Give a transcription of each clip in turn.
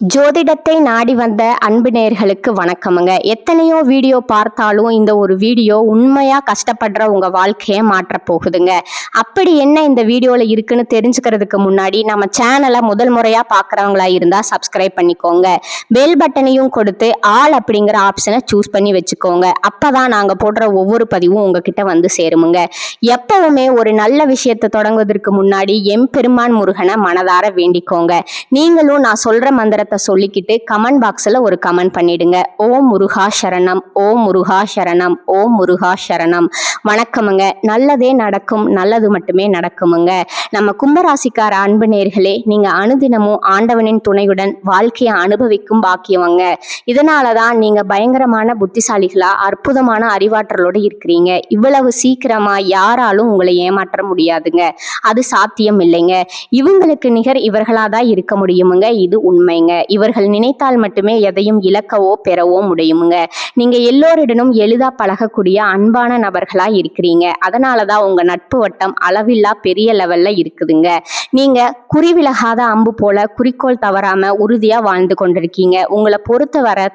ஜோதிடத்தை நாடி வந்த அன்பு நேயர்களுக்கு வணக்கமுங்க. எத்தனையோ வீடியோ பார்த்தாலும் இந்த ஒரு வீடியோ உண்மையா கஷ்டப்படுற உங்க வாழ்க்கையை மாற்ற போகுதுங்க. அப்படி என்ன இந்த வீடியோல இருக்குன்னு தெரிஞ்சுக்கிறதுக்கு முன்னாடி நம்ம சேனலை முதல் முறையா பார்க்குறவங்களா இருந்தா சப்ஸ்கிரைப் பண்ணிக்கோங்க. பெல் பட்டனையும் கொடுத்து ஆல் அப்படிங்கிற ஆப்ஷனை சூஸ் பண்ணி வச்சுக்கோங்க. அப்பதான் நாங்க போடுற ஒவ்வொரு பதிவும் உங்ககிட்ட வந்து சேருமுங்க. எப்பவுமே ஒரு நல்ல விஷயத்தை தொடங்குவதற்கு முன்னாடி எம்பெருமான் முருகனை மனதார வேண்டிக்கோங்க. நீங்களும் நான் சொல்ற மந்திர சொல்லிக்கிட்டு கமெண்ட் பாக்ஸ்ல ஒரு கமெண்ட் பண்ணிடுங்க. ஓம் முருகா சரணம், ஓம் முருகா சரணம், ஓம் முருகா சரணம். வணக்கமுங்க. நல்லதே நடக்கும், நல்லது மட்டுமே நடக்குமுங்க. நம்ம கும்பராசிக்கார அன்பு நேர்களே, நீங்க அனுதினமும் ஆண்டவனின் துணையுடன் வாழ்க்கையை அனுபவிக்கும் பாக்கியவங்க. இதனாலதான் நீங்க பயங்கரமான புத்திசாலிகளா அற்புதமான அறிவாற்றலோடு இருக்கிறீங்க. இவ்வளவு சீக்கிரமா யாராலும் உங்களை ஏமாற்ற முடியாதுங்க. அது சாத்தியம் இல்லைங்க. இவங்களுக்கு நிகர் இவர்களாதான் இருக்க முடியுமுங்க. இது உண்மைங்க. இவர்கள் நினைத்தால் மட்டுமே எதையும் இழக்கவோ பெறவோ முடியுமுங்க. நீங்க எல்லோரிடனும் எளிதா பழகக்கூடிய அன்பான நபர்களா இருக்கிறீங்க. அதனாலதான் உங்க நட்பு வட்டம் அளவில்லா பெரிய லெவல்ல இருக்குதுங்க. நீங்க குறிவிலகாத அம்பு போல குறிக்கோள் தவறாம உறுதியா வாழ்ந்து கொண்டிருக்கீங்க. உங்களை பொறுத்தவரை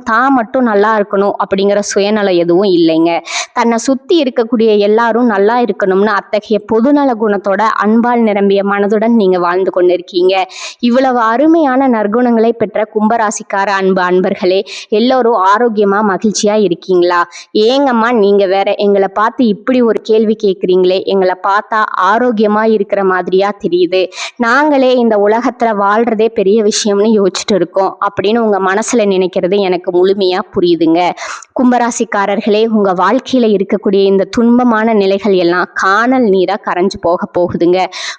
தான் மட்டும் நல்லா இருக்கணும் அப்படிங்கிற சுயநலம் எதுவும் இல்லைங்க. தன்னை சுத்தி இருக்கக்கூடிய எல்லாரும் நல்லா இருக்கணும்னு அத்தகைய பொதுநல குணத்தோட அன்பால் நிரம்பிய மனதுடன் நீங்க வாழ்ந்து கொண்டிருக்கீங்க. இவ்வளவு அருமையான நற்குணங்களை பெற்ற கும்பராசிக்கார அன்பர்களே, எல்லோரும் ஆரோக்கியமா மகிழ்ச்சியா இருக்கீங்களா? ஏங்கம்மா நீங்க வேற எங்களை பார்த்து இப்படி ஒரு கேள்வி கேட்குறீங்களே, எங்களை பார்த்தா ஆரோக்கியமா இருக்கிற மாதிரியா தெரியுது, நாங்களே இந்த உலகத்துல வாழ்றதே பெரிய விஷயம்னு யோசிச்சுட்டு இருக்கோம் அப்படின்னு உங்க மனசுல நினைக்கிறது எனக்கு முழுமையா புரியுதுங்க. கும்பராசிக்காரர்களே, உங்க வாழ்க்கையில இருக்கக்கூடிய இந்த துன்பமான நிலைகள் எல்லாம் காணல் நீரா கரைஞ்சு போக போகுதுங்க.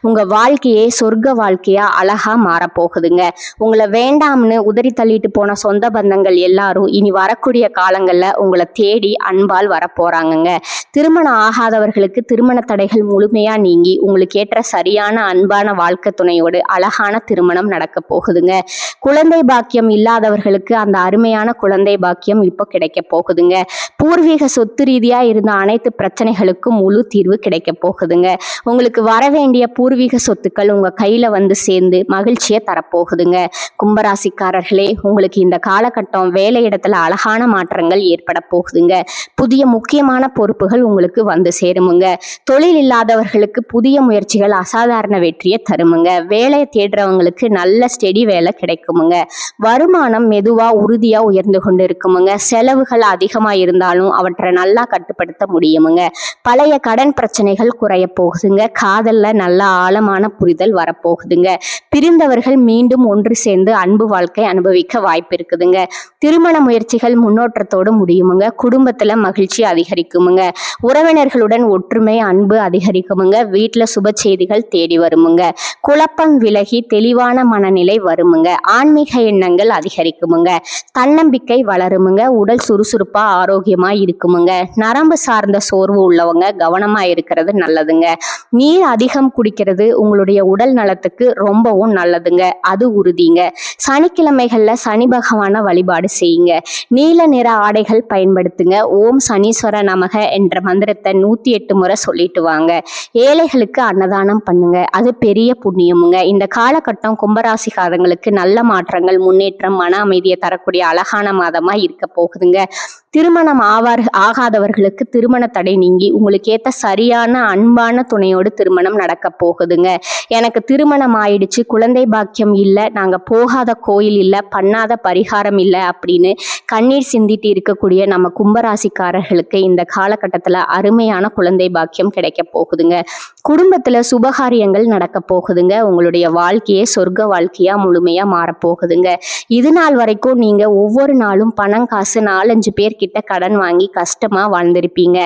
உங்க வாழ்க்கையே சொர்க்க வாழ்க்கையா அழகா மாறப்போகுதுங்க. உங்களை வேண்டாம்னு உதறி தள்ளிட்டு போன சொந்த பந்தங்கள் எல்லாரும் இனி வரக்கூடிய காலங்கள்ல உங்களை தேடி அன்பால் வரப்போறாங்கங்க. திருமணம் ஆகாதவர்களுக்கு திருமண தடைகள் முழுமையா நீங்கி உங்களுக்கு ஏற்ற சரியான அன்பான வாழ்க்கை துணையோடு அழகான திருமணம் நடக்க போகுதுங்க. குழந்தை பாக்கியம் இல்லாதவர்களுக்கு அந்த அருமையான குழந்தை பாக்கியம் இப்போ கிடைக்க போகுதுங்க. பூர்வீக சொத்து ரீதியா இருந்த அனைத்து பிரச்சனைகளுக்கும் முழு தீர்வு கிடைக்க போகுதுங்க. உங்களுக்கு வர வேண்டிய பூர்வீக சொத்துக்கள் உங்க கையில வந்து சேர்ந்து மகிழ்ச்சியை தரப்போகுதுங்க. கும்பராசிக்காரர்களே, உங்களுக்கு இந்த காலகட்டம் வேலை இடத்துல அழகான மாற்றங்கள் ஏற்பட போகுதுங்க. புதிய முக்கியமான பொறுப்புகள் உங்களுக்கு வந்து சேருமுங்க. தொழில் இல்லாதவர்களுக்கு புதிய முயற்சிகள் அசாதாரண வெற்றியை தருமுங்க. வேலையை தேடுறவங்களுக்கு நல்ல ஸ்டெடி வேலை கிடைக்குமுங்க. வருமானம் மெதுவா உறுதியா உயர்ந்து கொண்டு இருக்குமுங்க. செலவுகள் அதிகமா இருந்தாலும் அவற்றை நல்லா கட்டுப்படுத்த முடியுமுங்க. பழைய கடன் பிரச்சனைகள் குறைய போகுதுங்க. காதல்ல நல்ல ஆழமான புரிதல் வரப்போகுதுங்க. பிரிந்தவர்கள் மீண்டும் ஒன்று சேர்ந்து அன்பு வாழ்க்கை அனுபவிக்க வாய்ப்பு இருக்குதுங்க. திருமண முயற்சிகள் முன்னோட்டத்தோடு முடியுமுங்க. குடும்பத்துல மகிழ்ச்சி அதிகரிக்குமுங்க. உறவினர்களுடன் ஒற்றுமை அன்பு அதிகரிக்குமுங்க. வீட்டுல சுப செய்திகள் தேடி வருமுங்க. குழப்பம் விலகி தெளிவான மனநிலை வருமுங்க. ஆன்மீக எண்ணங்கள் அதிகரிக்குமுங்க. தன்னம்பிக்கை வளருமுங்க. உடல் சுறுசுறுப்பா ஆரோக்கியமா இருக்குமுங்க. நரம்பு சார்ந்த சோர்வு உள்ளவங்க கவனமா இருக்கிறது நல்லதுங்க. நீர் அதிகம் குடிக்கிறது உங்களுடைய உடல் நலத்துக்கு ரொம்பவும் நல்லதுங்க. அது உறுதிங்க. சனிக்கிழமைகள்ல சனி பகவான வழிபாடு செய்யுங்க. நீல நிற ஆடைகள் பயன்படுத்துங்க. ஓம் சனீஸ்வர நமக என்ற மந்திரத்தை 108 முறை சொல்லிட்டு வாங்க. ஏழைகளுக்கு அன்னதானம் பண்ணுங்க. அது பெரிய புண்ணியமுங்க. இந்த காலகட்டம் கும்பராசிக்காரங்களுக்கு நல்ல மாற்றங்கள், முன்னேற்றம், மன அமைதியை தரக்கூடிய அழகான மாதமா இருக்க போகுதுங்க. திருமணம் ஆகாதவர்களுக்கு திருமண தடை நீங்கி உங்களுக்கு ஏற்ற சரியான அன்பான துணையோடு திருமணம் நடக்க போகுதுங்க. எனக்கு திருமணம் ஆயிடுச்சு, குழந்தை பாக்கியம் இல்லை, நாங்க போகாத கோயில் இல்லை, பண்ணாத பரிகாரம் இல்லை அப்படின்னு கண்ணீர் சிந்திட்டு இருக்கக்கூடிய நம்ம கும்பராசிக்காரர்களுக்கு இந்த காலகட்டத்துல அருமையான குழந்தை பாக்கியம் கிடைக்க போகுதுங்க. குடும்பத்துல சுபகாரியங்கள் நடக்க போகுதுங்க. உங்களுடைய வாழ்க்கையே சொர்க்க வாழ்க்கையா முழுமையா மாறப்போகுதுங்க. இது நாள் வரைக்கும் நீங்க ஒவ்வொரு நாளும் பணம் காசு 4-5 பேர் கிட்ட கடன் வாங்கி கஷ்டமா வாழ்ந்திருப்பீங்க.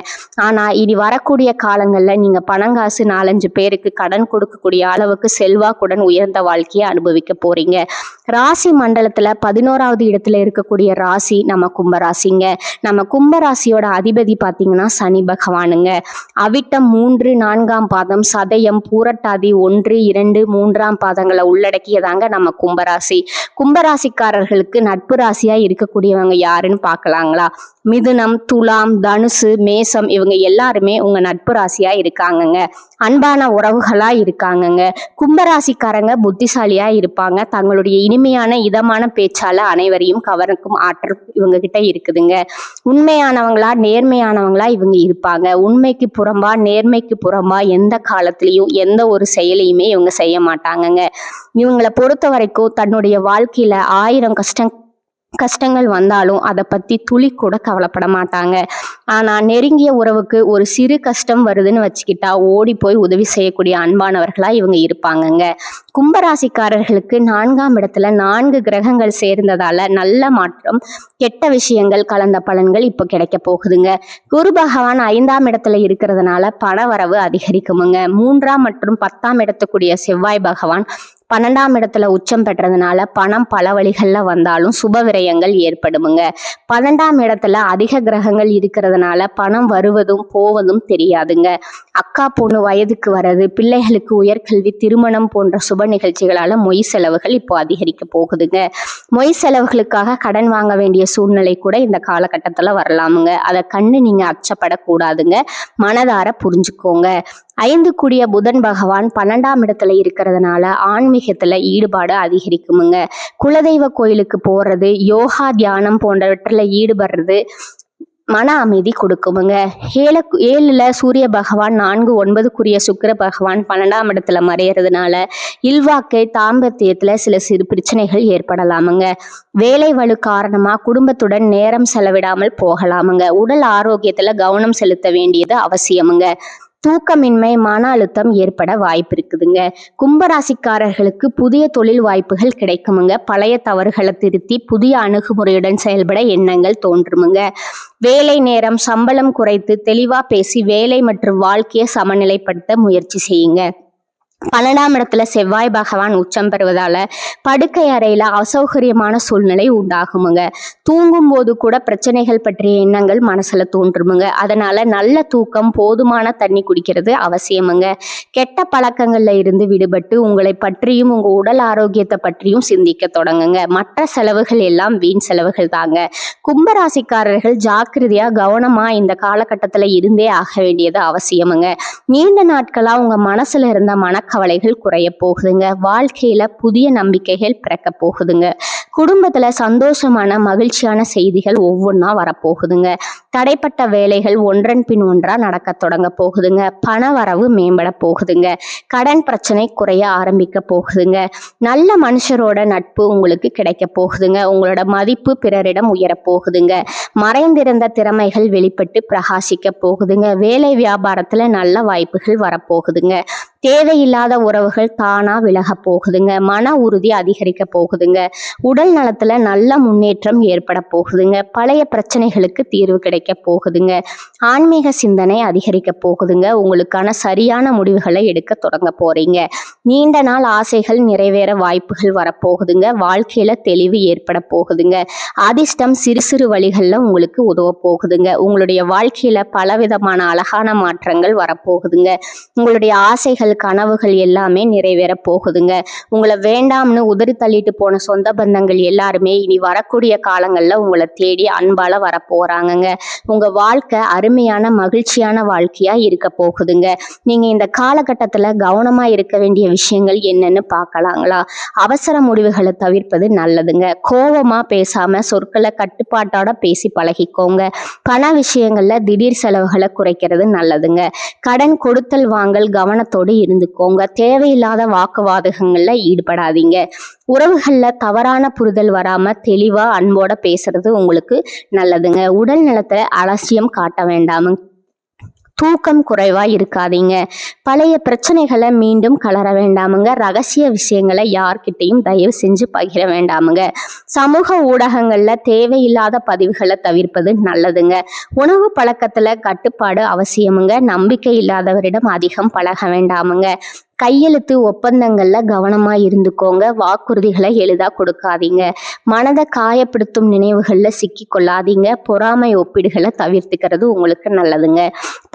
ஆனா இனி வரக்கூடிய காலங்கள்ல நீங்க பணம் காசு 4-5 பேருக்கு கடன் கொடுக்கக்கூடிய அளவுக்கு செல்வாக்குடன் உயர்ந்த வாழ்க்கையை அனுபவிக்க போறீங்க. ராசி மண்டலத்துல 11வது இடத்துல இருக்கக்கூடிய ராசி நம்ம கும்பராசிங்க. நம்ம கும்பராசியோட அதிபதி பாத்தீங்கன்னா சனி பகவானுங்க. அவிட்டம் 3-4ஆம் பாதம், சதயம், பூரட்டாதி 1-2-3ஆம் பாதங்களை உள்ளடக்கியதாங்க நம்ம கும்பராசி. கும்பராசிக்காரர்களுக்கு நட்பு ராசியா இருக்கக்கூடியவங்க யாருன்னு பார்க்கலாங்களா? மிதுனம், துலாம், தனுசு, மேசம் இவங்க எல்லாருமே உங்க நட்பு ராசியா இருக்காங்கங்க. அன்பான உறவுகளா இருக்காங்கங்க. கும்பராசிக்காரங்க புத்திசாலியா இருப்பாங்க. தங்களுடைய இனிமையான இதமான பேச்சால அனைவரையும் கவர்க்கும் ஆற்றல் இவங்க கிட்ட இருக்குதுங்க. உண்மையானவங்களா நேர்மையானவங்களா இவங்க இருப்பாங்க. உண்மைக்கு புறம்பா நேர்மைக்கு புறம்பா எந்த காலத்திலையும் எந்த ஒரு செயலையுமே இவங்க செய்ய மாட்டாங்கங்க. இவங்களை பொறுத்த வரைக்கும் தன்னுடைய வாழ்க்கையில 1000 கஷ்டங்கள் வந்தாலும் அதை பத்தி துளி கூட கவலைப்பட மாட்டாங்க. ஆனா நெருங்கிய உறவுக்கு ஒரு சிறு கஷ்டம் வருதுன்னு வச்சுக்கிட்டா ஓடி போய் உதவி செய்யக்கூடிய அன்பானவர்களா இவங்க இருப்பாங்கங்க. கும்பராசிக்காரர்களுக்கு 4ஆம் இடத்துல 4 கிரகங்கள் சேர்ந்ததால நல்ல மாற்றம், கெட்ட விஷயங்கள் கலந்த பலன்கள் இப்போ கிடைக்க போகுதுங்க. குரு பகவான் 5ஆம் இடத்துல இருக்கிறதுனால பண வரவு அதிகரிக்குமுங்க. 3ஆம் மற்றும் 10ஆம் இடத்துக்குரிய செவ்வாய் பகவான் 12ஆம் இடத்துல உச்சம் பெற்றதுனால பணம் பல வழிகள்ல வந்தாலும் சுப விரயங்கள் ஏற்படுமுங்க. 12ஆம் இடத்துல அதிக கிரகங்கள் இருக்கிறதுனால பணம் வருவதும் போவதும் தெரியாதுங்க. அக்கா பொண்ணு வயதுக்கு வர்றது, பிள்ளைகளுக்கு உயர்கல்வி, திருமணம் போன்ற சுப நிகழ்ச்சிகளால மொய் செலவுகள் இப்போ அதிகரிக்க போகுதுங்க. மொய் செலவுகளுக்காக கடன் வாங்க வேண்டிய சூழ்நிலை கூட இந்த காலகட்டத்துல வரலாமுங்க. அதை கண்டு நீங்க அச்சப்படக்கூடாதுங்க. மனதார புரிஞ்சுக்கோங்க. 5 கூடிய புதன் பகவான் 12ஆம் இடத்துல இருக்கிறதுனால ஆன்மீகத்துல ஈடுபாடு அதிகரிக்குமுங்க. குலதெய்வ கோயிலுக்கு போறது, யோகா தியானம் போன்றவற்றில் ஈடுபடுறது மன அமைதி கொடுக்குமுங்க. 7ல சூரிய பகவான் 4, 9 சுக்கிர பகவான் 12ஆம் இடத்துல மறையறதுனால இல்வாக்கை தாம்பத்தியத்துல சில சிறு பிரச்சனைகள் ஏற்படலாமுங்க. வேலை வலு காரணமா குடும்பத்துடன் நேரம் செலவிடாமல் போகலாமுங்க. உடல் ஆரோக்கியத்துல கவனம் செலுத்த வேண்டியது அவசியமுங்க. தூக்கமின்மை, மன அழுத்தம் ஏற்பட வாய்ப்பு இருக்குதுங்க. கும்பராசிக்காரர்களுக்கு புதிய தொழில் வாய்ப்புகள் கிடைக்குமுங்க. பழைய தவறுகளை திருத்தி புதிய அணுகுமுறையுடன் செயல்பட எண்ணங்கள் தோன்றுமுங்க. வேலை நேரம், சம்பளம் குறைத்து தெளிவா பேசி வேலை மற்றும் வாழ்க்கையை சமநிலைப்படுத்த முயற்சி செய்யுங்க. 12ஆம் இடத்துல செவ்வாய் பகவான் உச்சம் பெறுவதால படுக்கை அறையில அசௌகரியமான சூழ்நிலை உண்டாகுமுங்க. தூங்கும் போது கூட பிரச்சனைகள் பற்றிய எண்ணங்கள் மனசுல தோன்றுமுங்க. அதனால நல்ல தூக்கம், போதுமான தண்ணி குடிக்கிறது அவசியமுங்க. கெட்ட பழக்கங்கள்ல இருந்து விடுபட்டு உங்களை பற்றியும் உங்க உடல் ஆரோக்கியத்தை பற்றியும் சிந்திக்க தொடங்குங்க. மற்ற செலவுகள் எல்லாம் வீண் செலவுகள் தாங்க. கும்பராசிக்காரர்கள் ஜாக்கிரதையா கவனமா இந்த காலகட்டத்துல இருந்தே ஆக வேண்டியது அவசியமுங்க. நீண்ட நாட்களா உங்க மனசுல இருந்த மனக்கவலைகள் குறைய போகுதுங்க. வாழ்க்கையில புதிய நம்பிக்கைகள் பிறக்க போகுதுங்க. குடும்பத்துல சந்தோஷமான மகிழ்ச்சியான செய்திகள் ஒவ்வொன்றா வரப்போகுதுங்க. தடைப்பட்ட வேலைகள் ஒன்றன் பின் ஒன்றா நடக்க தொடங்க போகுதுங்க. பண வரவு மேம்பட போகுதுங்க. கடன் பிரச்சனை குறைய ஆரம்பிக்க போகுதுங்க. நல்ல மனுஷரோட நட்பு உங்களுக்கு கிடைக்க போகுதுங்க. உங்களோட மதிப்பு பிறரிடம் உயர போகுதுங்க. மறைந்திருந்த திறமைகள் வெளிப்பட்டு பிரகாசிக்க போகுதுங்க. வேலை வியாபாரத்துல நல்ல வாய்ப்புகள் வரப்போகுதுங்க. தேவையில்லாத உறவுகள் தானா விலக போகுதுங்க. மன உறுதி அதிகரிக்க போகுதுங்க. உடல் நலத்துல நல்ல முன்னேற்றம் ஏற்பட போகுதுங்க. பழைய பிரச்சனைகளுக்கு தீர்வு கிடைக்க போகுதுங்க. ஆன்மீக சிந்தனை அதிகரிக்க போகுதுங்க. உங்களுக்கான சரியான முடிவுகளை எடுக்க தொடங்க போறீங்க. நீண்ட நாள் ஆசைகள் நிறைவேற வாய்ப்புகள் வரப்போகுதுங்க. வாழ்க்கையில தெளிவு ஏற்பட போகுதுங்க. அதிர்ஷ்டம் சிறு சிறு வழிகள்ல உங்களுக்கு உதவ போகுதுங்க. உங்களுடைய வாழ்க்கையில பலவிதமான அழகான மாற்றங்கள் வரப்போகுதுங்க. உங்களுடைய ஆசைகள், கனவுகள் எல்லாமே நிறைவேற போகுதுங்க. உங்களை வேண்டாம்னு உதறி தள்ளிட்டு போன சொந்த பந்தங்கள் எல்லாருமே இனி வரக்கூடிய காலங்கள்ல உங்களை தேடி அன்பால வர போறாங்கங்க. உங்க வாழ்க்கை அருமையான மகிழ்ச்சியான வாழ்க்கையா இருக்க போகுதுங்க. நீங்க இந்த காலகட்டத்துல கவனமா இருக்க வேண்டிய விஷயங்கள் என்னன்னு பார்க்கலாங்களா? அவசர முடிவுகளை தவிர்ப்பது நல்லதுங்க. கோபமா பேசாம சொற்களை கட்டுப்பாட்டோட பேசி பழகிக்கோங்க. பண விஷயங்கள்ல திடீர் செலவுகளை குறைக்கிறது நல்லதுங்க. கடன் கொடுத்தல் வாங்கல் கவனத்தோடு இருந்துக்கோங்க. தேவையில்லாத வாக்குவாதங்கள்ல ஈடுபடாதீங்க. உறவுகள்ல தவறான புரிதல் வராம தெளிவா அன்போட பேசுறது உங்களுக்கு நல்லதுங்க. உடல் நலத்தை அலட்சியம் காட்ட வேண்டாம். தூக்கம் குறைவா இருக்காதீங்க. பழைய பிரச்சனைகளை மீண்டும் கலர வேண்டாமுங்க. ரகசிய விஷயங்களை யார்கிட்டையும் தயவு செஞ்சு பகிர வேண்டாமுங்க. சமூக ஊடகங்கள்ல தேவையில்லாத பதிவுகளை தவிர்ப்பது நல்லதுங்க. உணவு பழக்கத்துல கட்டுப்பாடு அவசியமுங்க. நம்பிக்கை இல்லாதவரிடம் அதிகம் பழக வேண்டாமுங்க. கையெழுத்து ஒப்பந்தங்கள்ல கவனமா இருந்துக்கோங்க. வாக்குறுதிகளை எளிதா கொடுக்காதீங்க. மனதை காயப்படுத்தும் நினைவுகள்ல சிக்கி கொள்ளாதீங்க. பொறாமை ஒப்பீடுகளை தவிர்த்துக்கிறது உங்களுக்கு நல்லதுங்க.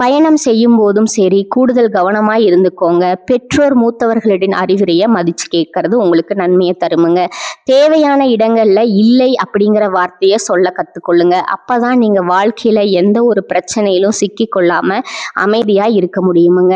பயணம் செய்யும் போதும் சரி கூடுதல் கவனமா இருந்துக்கோங்க. பெற்றோர் மூத்தவர்களின் அறிவுரையை மதிச்சு கேட்கறது உங்களுக்கு நன்மையை தருமுங்க. தேவையான இடங்கள்ல இல்லை அப்படிங்கிற வார்த்தையை சொல்ல கத்துக்கொள்ளுங்க. அப்பதான் நீங்க வாழ்க்கையில எந்த ஒரு பிரச்சனையிலும் சிக்கி கொள்ளாம அமைதியா இருக்க முடியுமுங்க.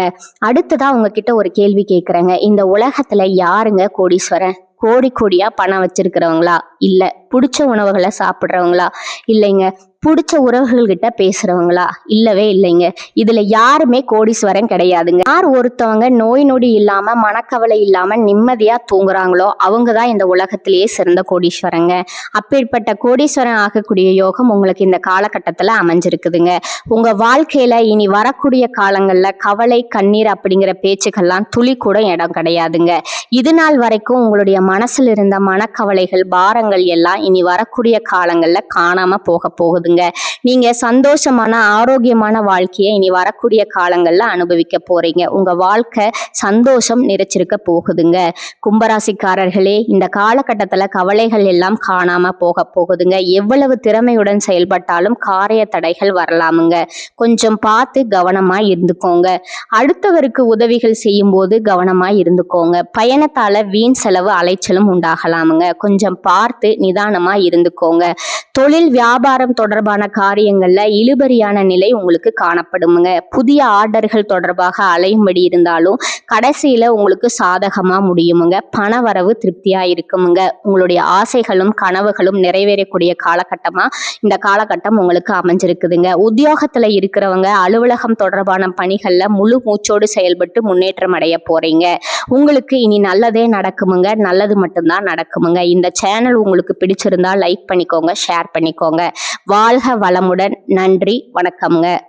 அடுத்ததா உங்ககிட்ட ஒரு கேள்வி கேட்குறேங்க. இந்த உலகத்துல யாருங்க கோடீஸ்வரன்? கோடி கோடியா பணம் வச்சிருக்கிறவங்களா, இல்ல பிடிச்ச உணவுகளை சாப்பிடுறவங்களா, இல்லைங்க பிடிச்ச உறவுகள்கிட்ட பேசுறவங்களா? இல்லவே இல்லைங்க. இதுல யாருமே கோடீஸ்வரன் கிடையாதுங்க. யார் ஒருத்தவங்க நோய் நொடி இல்லாம மனக்கவலை இல்லாம நிம்மதியா தூங்குறாங்களோ அவங்க தான் இந்த உலகத்திலேயே சிறந்த கோடீஸ்வரங்க. அப்பேற்பட்ட கோடீஸ்வரன் ஆகக்கூடிய யோகம் உங்களுக்கு இந்த காலகட்டத்துல அமைஞ்சிருக்குதுங்க. உங்க வாழ்க்கையில இனி வரக்கூடிய காலங்கள்ல கவலை கண்ணீர் அப்படிங்கிற பேச்சுக்கள்லாம் துளி கூட இடம் கிடையாதுங்க. இது நாள் வரைக்கும் உங்களுடைய மனசுல இருந்த மனக்கவலைகள் பாரங்கள் எல்லாம் இனி வரக்கூடிய காலங்கள்ல காணாம போக போகுதுங்க. நீங்க சந்தோஷமான ஆரோக்கியமான வாழ்க்கையை இனி வரக்கூடிய காலங்கள்ல அனுபவிக்க போறீங்க. உங்க வாழ்க்கை சந்தோஷம் நிறைச்சிருக்க போகுதுங்க. கும்பராசிக்காரர்களே, இந்த காலகட்டத்துல கவலைகள் எல்லாம் காணாம போக போகுதுங்க. எவ்வளவு திறமையுடன் செயல்பட்டாலும் காரிய தடைகள் வரலாமுங்க. கொஞ்சம் பார்த்து கவனமா இருந்துக்கோங்க. அடுத்தவருக்கு உதவிகள் செய்யும் போது கவனமா இருந்துக்கோங்க. பயணத்தால வீண் செலவு அலைச்சலும் உண்டாகலாமுங்க. கொஞ்சம் பார்த்து நிதானமா இருந்துக்கோங்க. தொழில் வியாபாரம் தொடர்பான காரியங்கள்ல இழுபறியான நிலை உங்களுக்கு காணப்படுமுங்க. புதிய ஆர்டர்கள் தொடர்பாக அலையும்படி இருந்தாலும் கடைசியில உங்களுக்கு சாதகமா முடியுமுங்க. பண வரவு திருப்தியா இருக்குமுங்க. உங்களுடைய ஆசைகளும் கனவுகளும் நிறைவேறக்கூடிய காலகட்டமா இந்த காலகட்டம் உங்களுக்கு அமைஞ்சிருக்குதுங்க. உத்தியோகத்துல இருக்கிறவங்க அலுவலகம் தொடர்பான பணிகள்ல முழு மூச்சோடு செயல்பட்டு முன்னேற்றம் அடைய போறீங்க. உங்களுக்கு இனி நல்லதே நடக்குமுங்க. நல்லது மட்டும்தான் நடக்குமுங்க. இந்த சேனல் உங்களுக்கு பிடிச்சிருந்தா லைக் பண்ணிக்கோங்க, ஷேர் பண்ணிக்கோங்க. வாழ்க வளமுடன். நன்றி, வணக்கம்ங்க.